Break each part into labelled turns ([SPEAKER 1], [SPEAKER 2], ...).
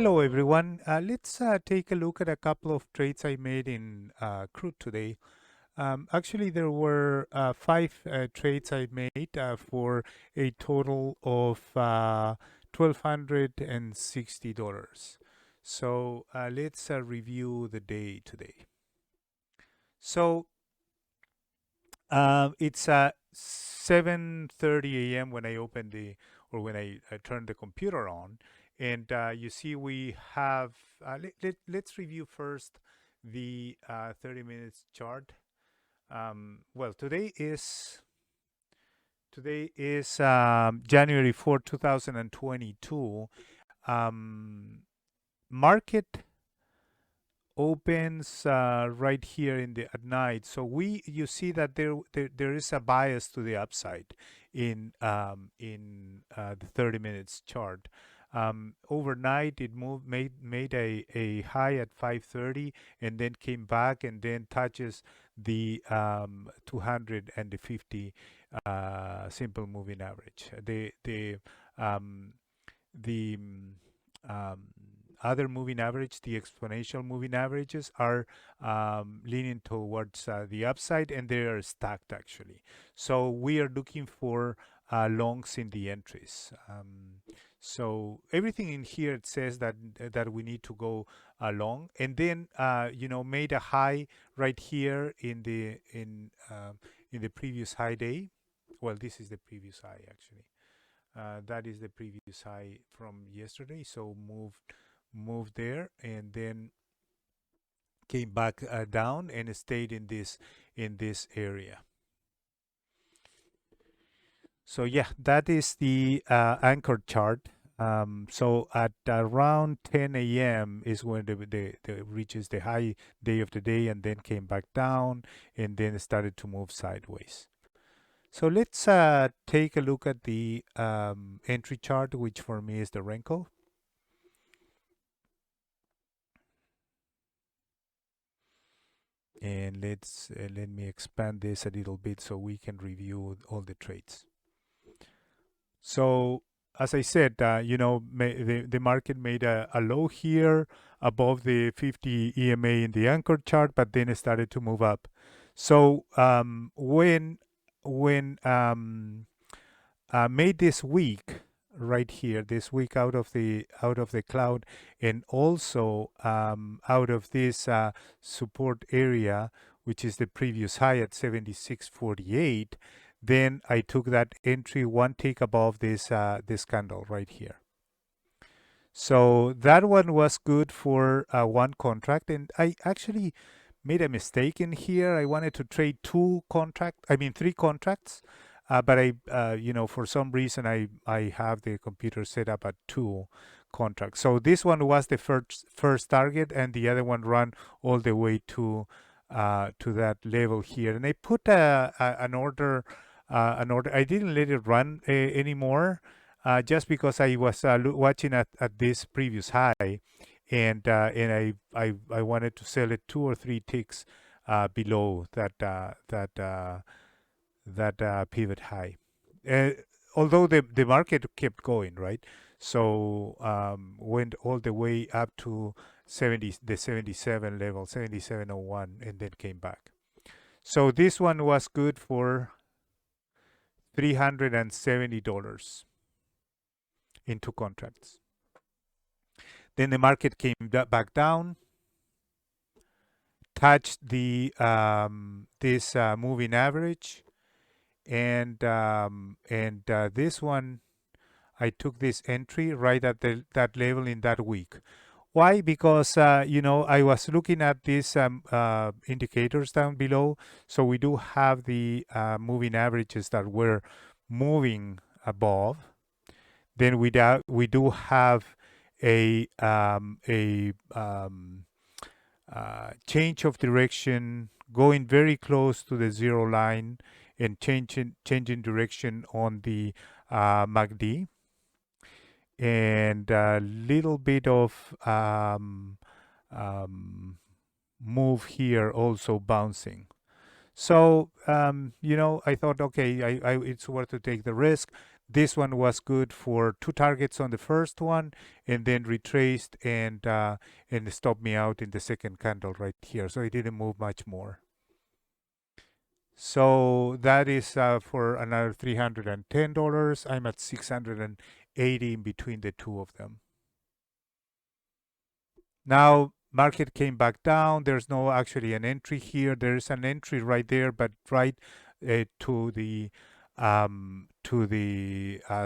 [SPEAKER 1] Hello, everyone. Let's take a look at a couple of trades I made in Crude today. Actually, there were five trades I made for a total of $1,260. So let's review the day today. So it's 7:30 a.m. when I open when I turn the computer on, and you see we have. Let's review first the 30 minutes chart. Well, today is January 4, 2022. Market opens right here at night. So you see that there is a bias to the upside in the 30 minutes chart. Overnight it made a high at 5:30 and then came back and then touches the 200 and the 50 simple moving average. Um, the um, other moving average, the exponential moving averages, are leaning towards the upside, and they are stacked actually. So we are looking for longs in the entries. So everything in here, it says that we need to go long, and then made a high right here in the previous high day. Well, this is the previous high actually. That is the previous high from yesterday. So moved there and then came back down and stayed in this area. So yeah, that is the anchor chart. So at around 10 a.m. is when the reaches the high day of the day and then came back down and then started to move sideways. So let's take a look at the entry chart, which for me is the Renko. And let me expand this a little bit so we can review all the trades. So as I said, the market made a low here above the 50 EMA in the anchor chart, but then it started to move up. So when made this week right here, this week out of the cloud, and also out of this support area, which is the previous high at 76.48, then I took that entry one tick above this candle right here. So that one was good for one contract, and I actually made a mistake in here. I wanted to trade three contracts, but for some reason I have the computer set up at two contracts. So this one was the first target, and the other one ran all the way to that level here. And I put an order. I didn't let it run anymore, just because I was watching at this previous high, and I wanted to sell it 2 or 3 ticks below that pivot high. Although the market kept going, right? So went all the way up to the 77 level, 77.01, and then came back. So this one was good for $370 in 2 contracts. Then the market came back down, touched the this moving average, and this one I took this entry right at that level in that week. Why? Because I was looking at these indicators down below. So we do have the moving averages that were moving above. Then we do have a change of direction, going very close to the zero line, and changing direction on the MACD, and a little bit of move here also bouncing. So I thought, okay, it's worth to take the risk. This one was good for two targets on the first one, and then retraced and stopped me out in the second candle right here. So it didn't move much more. So that is for another $310. I'm at 680 in between the two of them. Now market came back down. There's no actually an entry here. There's an entry right there, but right to the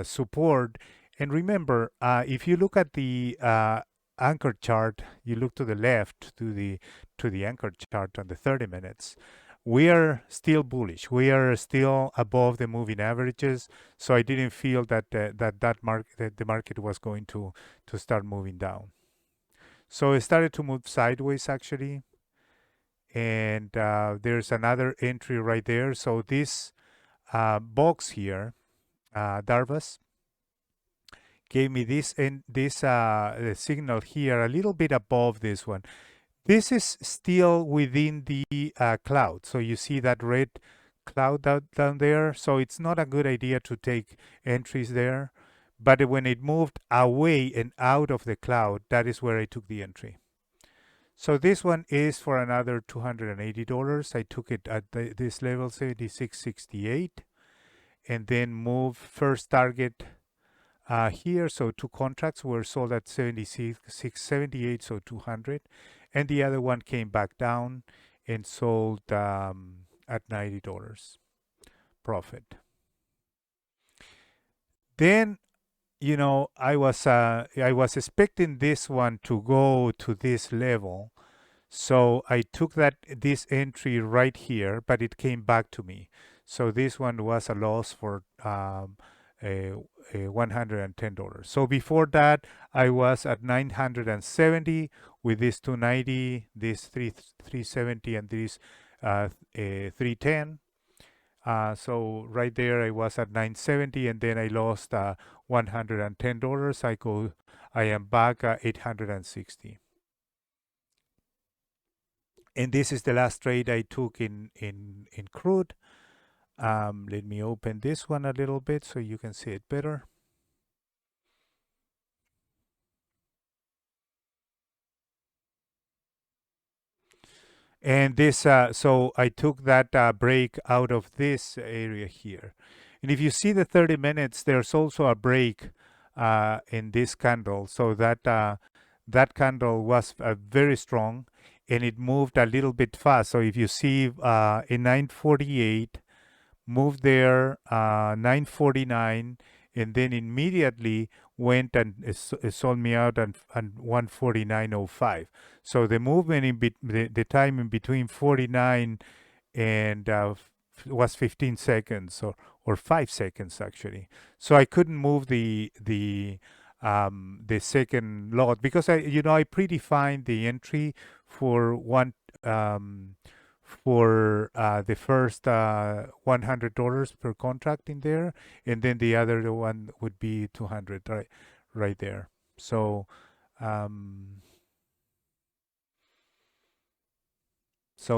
[SPEAKER 1] support. And remember, if you look at the anchor chart, you look to the left to the anchor chart on the 30 minutes. We are still bullish. We are still above the moving averages. So I didn't feel that that the market was going to start moving down. So it started to move sideways actually, and there's another entry right there. So this box here, Darvas, gave me this signal here a little bit above this one. This is still within the cloud. So you see that red cloud down there. So it's not a good idea to take entries there. But when it moved away and out of the cloud, that is where I took the entry. So this one is for another $280. I took it at this level, 76.68, and then move first target here. So two contracts were sold at 76.78, so 200, and the other one came back down and sold at $90 profit. Then I was expecting this one to go to this level. So I took this entry right here, but it came back to me. So this one was a loss for a $110. So before that, I was at 970 with this 290, this 370, and this 310. So right there, I was at 970, and then I lost $110. I am back at 860. And this is the last trade I took in Crude. Let me open this one a little bit so you can see it better. And this, so I took that break out of this area here. And if you see the 30 minutes, there's also a break in this candle. So that candle was very strong, and it moved a little bit fast. So if you see in 948, moved there 949, and then immediately went and sold me out at 149.05. So the movement the time in between 49 and was 15 seconds or 5 seconds actually. So I couldn't move the second lot because I predefined the entry for one for the first $100 per contract in there, and then the other one would be 200 right there. So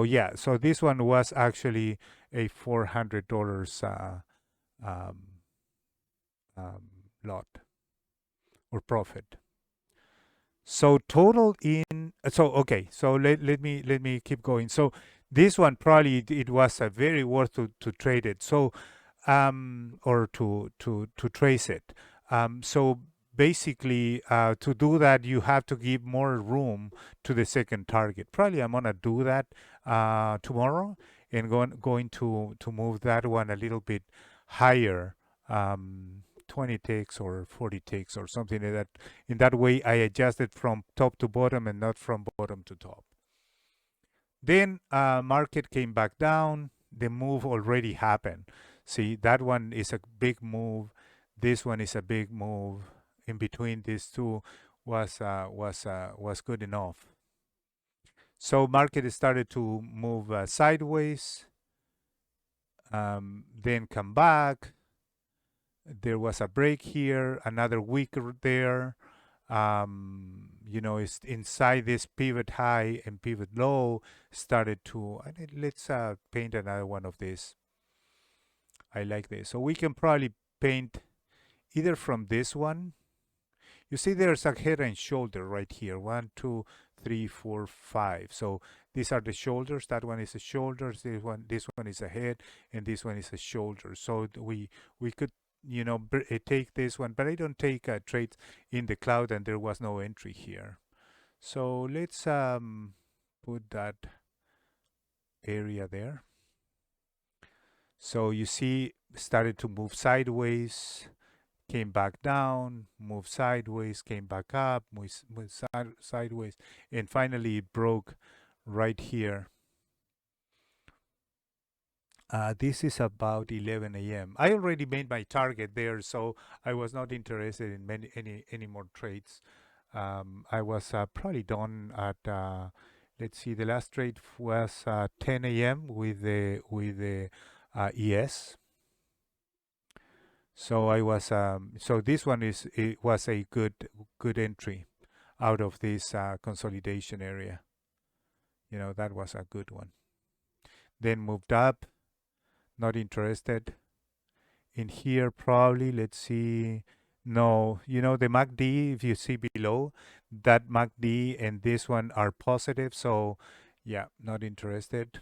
[SPEAKER 1] yeah, so this one was actually a $400 um, lot or profit. So total in okay. So let me keep going. So this one probably it was a very worth to trade it. So or to trace it. So basically to do that you have to give more room to the second target. Probably I'm gonna do that tomorrow and going to move that one a little bit higher. 20 ticks or 40 ticks or something like that. In that way, I adjust it from top to bottom and not from bottom to top. Then market came back down. The move already happened. See, that one is a big move. This one is a big move. In between these two was good enough. So market started to move sideways, then come back. There was a break here, another week there. It's inside this pivot high and pivot low started to, let's paint another one of these. I like this. So we can probably paint either from this one. You see there's a head and shoulder right here. 1, 2, 3, 4, 5. So these are the shoulders. That one is a shoulder. This one is a head, and this one is a shoulder. So we could take this one, but I don't take trades in the cloud, and there was no entry here. So let's put that area there. So you see, started to move sideways, came back down, moved sideways, came back up, moved sideways, and finally it broke right here. This is about 11 a.m. I already made my target there, so I was not interested in any more trades. I was probably done at let's see, the last trade was 10 a.m. with the ES. So I was so this one was a good entry out of this consolidation area. That was a good one. Then moved up, not interested. In here probably, let's see. No, the MACD, if you see below, that MACD and this one are positive, so yeah, not interested.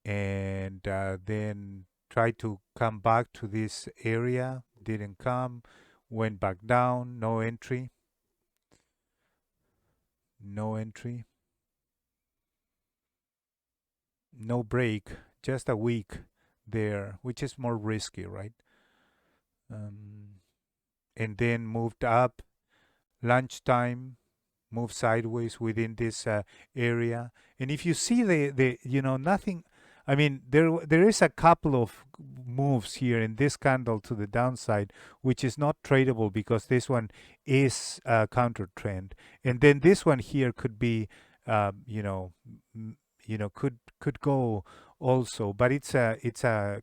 [SPEAKER 1] And then try to come back to this area, didn't come, went back down, no entry, no break, just a week there, which is more risky, right? And then moved up, lunchtime, move sideways within this area. And if you see the nothing, I mean, there is a couple of moves here in this candle to the downside, which is not tradable because this one is a counter trend, and then this one here could be, could go also, but it's a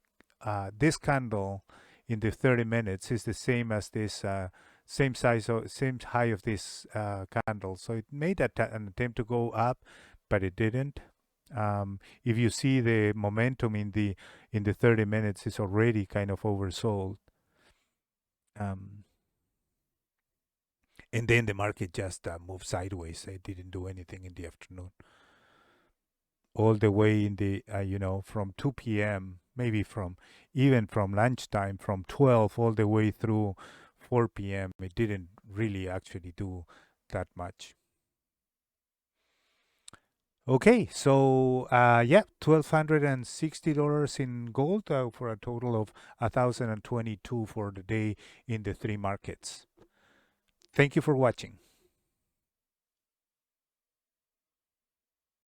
[SPEAKER 1] this candle in the 30 minutes is the same as this same size or same high of this candle. So it made an attempt to go up, but it didn't. If you see the momentum in the 30 minutes, is already kind of oversold. And then the market just moved sideways. It didn't do anything in the afternoon. All the way in the from 2 p.m. maybe even from lunchtime, from 12 all the way through 4 p.m. It didn't really actually do that much. Okay, so yeah, $1,260 in gold for a total of 1,022 for the day in the three markets. Thank you for watching.